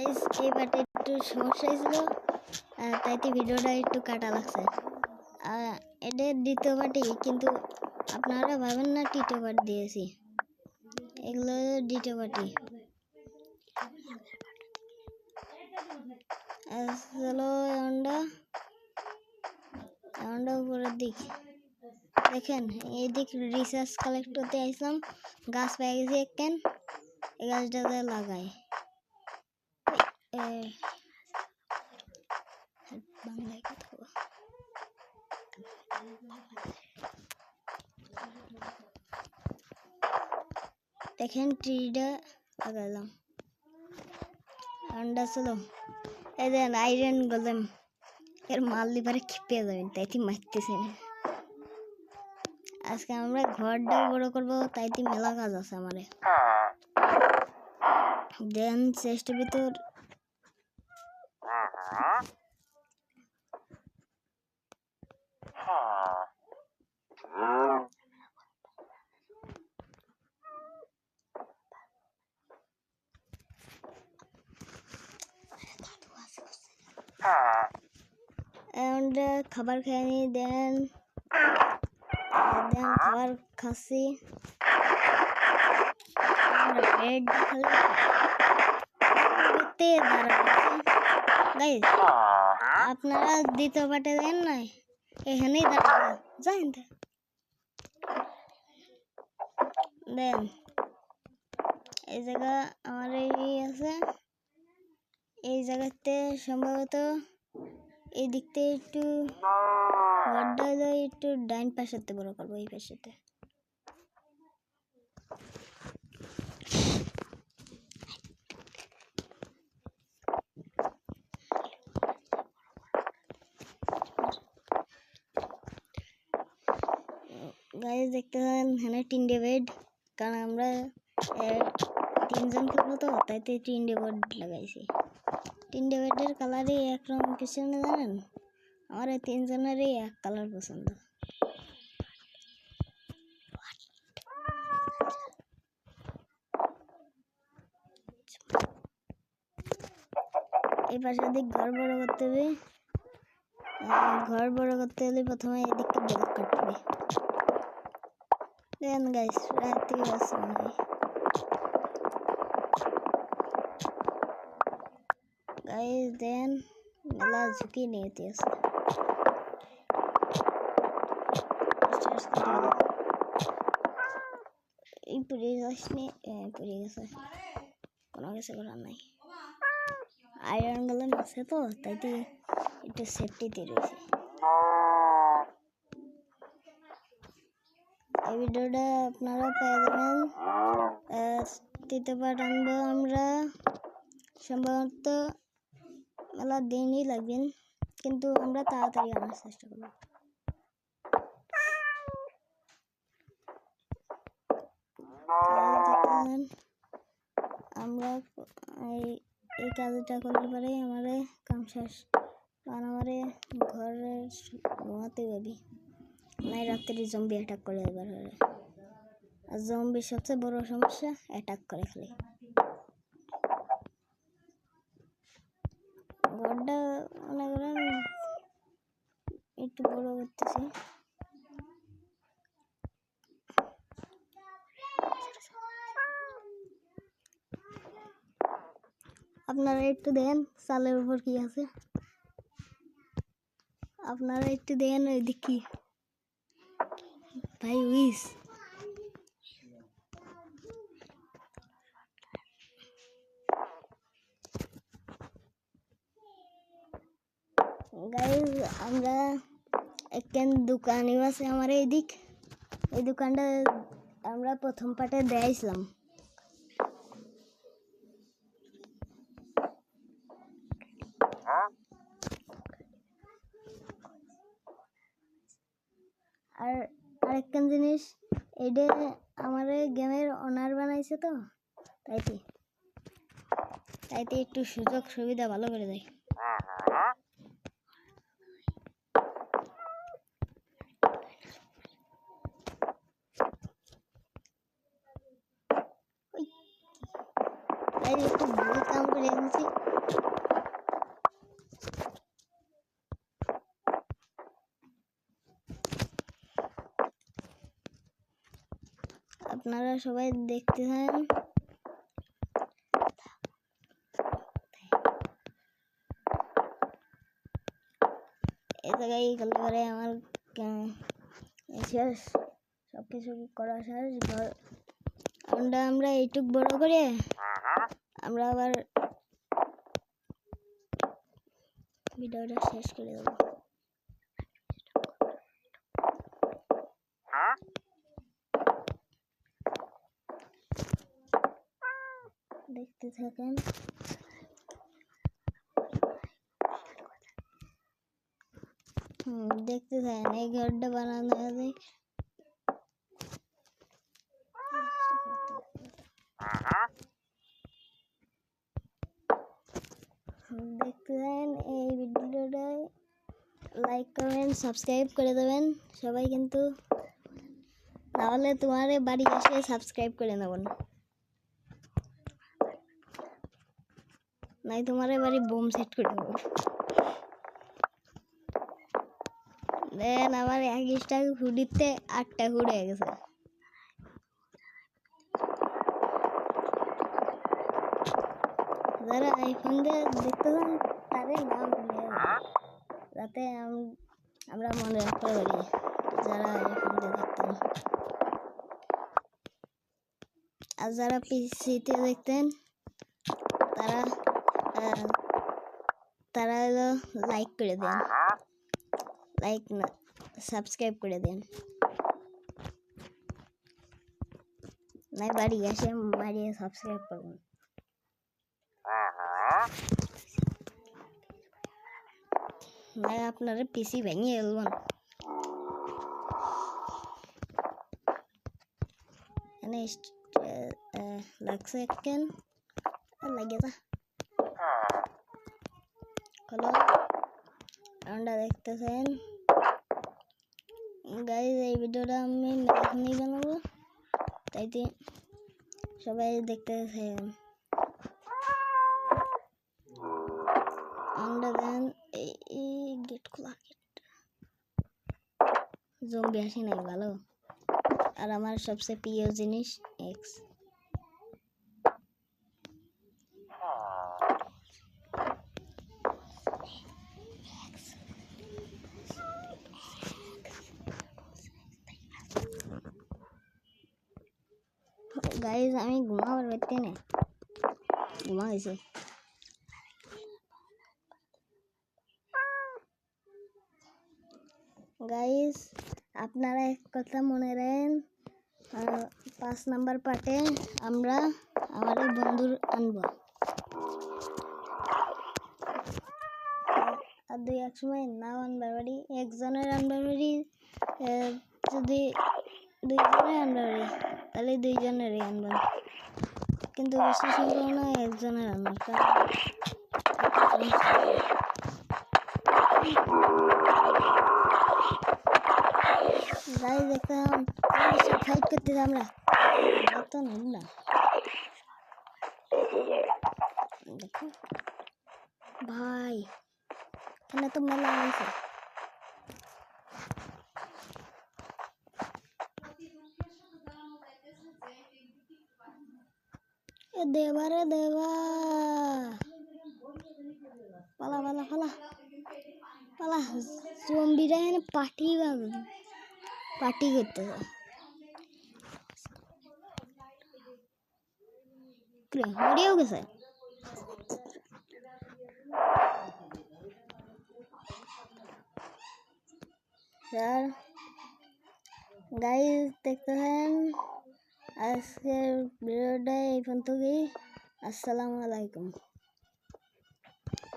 এই পার্টে একটু সমস্যা হয়েছিল, তাইতে ভিডিওটা একটু কাটা লাগছে। এটা দ্বিতীয় পার্টি, কিন্তু আপনারা ভাবেন না তৃতীয় পার্ট দিয়েছি, এগুলো দ্বিতীয় পার্টি। চলো এমনটা উপরের দিক দেখেন, এই দিক রিসার্চ কালেক্ট করতে আসলাম, গাছ পেয়ে গেছি একখান, এই গাছটাতে লাগাই। বাংলায় কথা দেখেন, ট্রিটা লাগালাম। আন্ডা চলো, এই দেন আইরন গোলেম, এর মারলে পারে খেপে যাবেন, তাইতে মারতেছে না। আজকে আমরা ঘরটা বড় করবো, তাইতে মেলা কাজ আছে আমারে। দেন চেষ্টার ভিতর খাবার খেয়ে নি। দেন খাবার খাচ্ছি, বেড আপনারা দ্বিতীয় পাটে দেন নাই, এখানেই দাঁড়াবেন, যাই দেন। এই জায়গা আমার এই আছে, এই জায়গাতে সম্ভবত এই দিক থেকে একটু ঘরটা একটু ডাইন পাশেতে বড় করবো, এই পাশেতে। গাইস দেখতে পারেন এখানে 3টে বেড, কারণ আমরা 3জন থাকবো তো, তাইতে 3টে বেড লাগাইছি। 3টে বেডের কালারই একরকম, কিছু না জানেন, আমার এই 3জনেরই এক কালার পছন্দ। এই পাশে দিক ঘর বড় করতে হবে, ঘর বড় করতে হলে প্রথমে এদিকটা ব্লক কাটতে হবে। দেন গাইস রাত্রি বাসে মনে হয়, গাইস দেন মেলা ঝুঁকি নিতে আছে। এই পুড়ে যাসনি, পুড়ে গেছে, কোনো কিছু করার নাই। আয়রন গোলেম আছে তো, তাইতে একটু সেফটিতে রয়েছে। এই ভিডিওটা আপনারা পেয়ে যাবেন, তৃতীয় পার্ট আনবো আমরা, সম্ভবত মেলা দিনই লাগবেন, কিন্তু আমরা তাড়াতাড়ি আনার চেষ্টা করব। আমরা এই কাজটা করলে পরে আমার কাম শেষ, কারণ আমার ঘরে ঘুমাতে যাবি নাই, রাত্রি জম্বি অ্যাটাক করে এবার। আর জম্বির সবচেয়ে বড় সমস্যা অ্যাটাক করে খালি। ঘরটা মনে করেন একটু বড় করতেছি, আপনারা একটু দেখেন চালের উপর কি আছে, আপনারা একটু দেখেন ওই দিক কি ভাই উইস। গাইস আমরা একখান দোকানই আছে আমার এইদিক, এই দোকানটা আমরা প্রথম পার্টে দিয়েছিলাম। আর আরেকখান জিনিস, এটা আমার গেমের ওনার বানাইছে তো, তাইতে একটু সুযোগ সুবিধা ভালো করে দেয়। একটু ভুল কাম করে এনেছি, আপনারা সবাই দেখতে থাকেন। এই জায়গায় করলে পরে আমার শেষ, সব কিছু করা শেষ। আমরা এইটুক বড় করে আমরা আবার ভিডিওটা শেষ করে দেবো। দেখতে থাকেন। দেখতে থাকেন, এই ঘরটা বানানো আছে। দেখতে থাকেন এই ভিডিওটায়, লাইক করবেন, সাবস্ক্রাইব করে দেবেন সবাই, কিন্তু তাহলে তোমার বাড়ি এসে সাবস্ক্রাইব করে নেবেন, নাই তোমার বাড়ি বোম সেট করে দেবো। দেন আমার 21টা হুডিতে 8টা হুড হয়ে গেছে। যারা আইফোন দিয়ে দেখতে চান তাদের নাম যাতে আমরা মনে রাখতে পারি যারা আইফোন দিয়ে দেখতেন। আর যারা পিসিতে দেখতেন তারা হলো লাইক করে দেন, লাইক না সাবস্ক্রাইব করে দেন, নাই বাড়ি এসে মারিয়ে সাবস্ক্রাইব করবেন। নাই আপনারা পিসি ভেঙে এলবেন। লাগছে কেন লাগে যা হলো আমরা দেখতেছেন গাইজ। এই ভিডিওটা আমি এখনই বানাবো, তাই সবাই দেখতেছেন। আমরা দেন এই গেট খোলা, জম্বি আসি নাই ভালো। আর আমার সবচেয়ে প্রিয় জিনিস এক্স। গাইজ আমি ঘুমাবার পারতে না, ঘুমা গেছে। গাইজ আপনারা এক কথা মনে রাখেন, 5 নাম্বার পার্টে আমরা আমাদের বন্ধুর আনবো। আর 2-1 সময় নাও আনবার পারি, একজনের আনবার পারি। যদি 2 জনের আনবার পারি তাহলে 2 জনেরই আনবেন, কিন্তু বেশি সম্ভাবনা একজনের আনবার। গাইজ দেখতাম ফাইট করতে আমরা তো না, দেখো ভাই এখানে তো মেলা আছে। দেবা রে দেবা, পালা পালা পালা পালা। জম্বিরা এখানে পার্টি করতেছে। মরেও গেছে। স্যার গাইজ দেখতেছেন আজকের ভিডিওটা এই পর্যন্তই। আসসালামু আলাইকুম।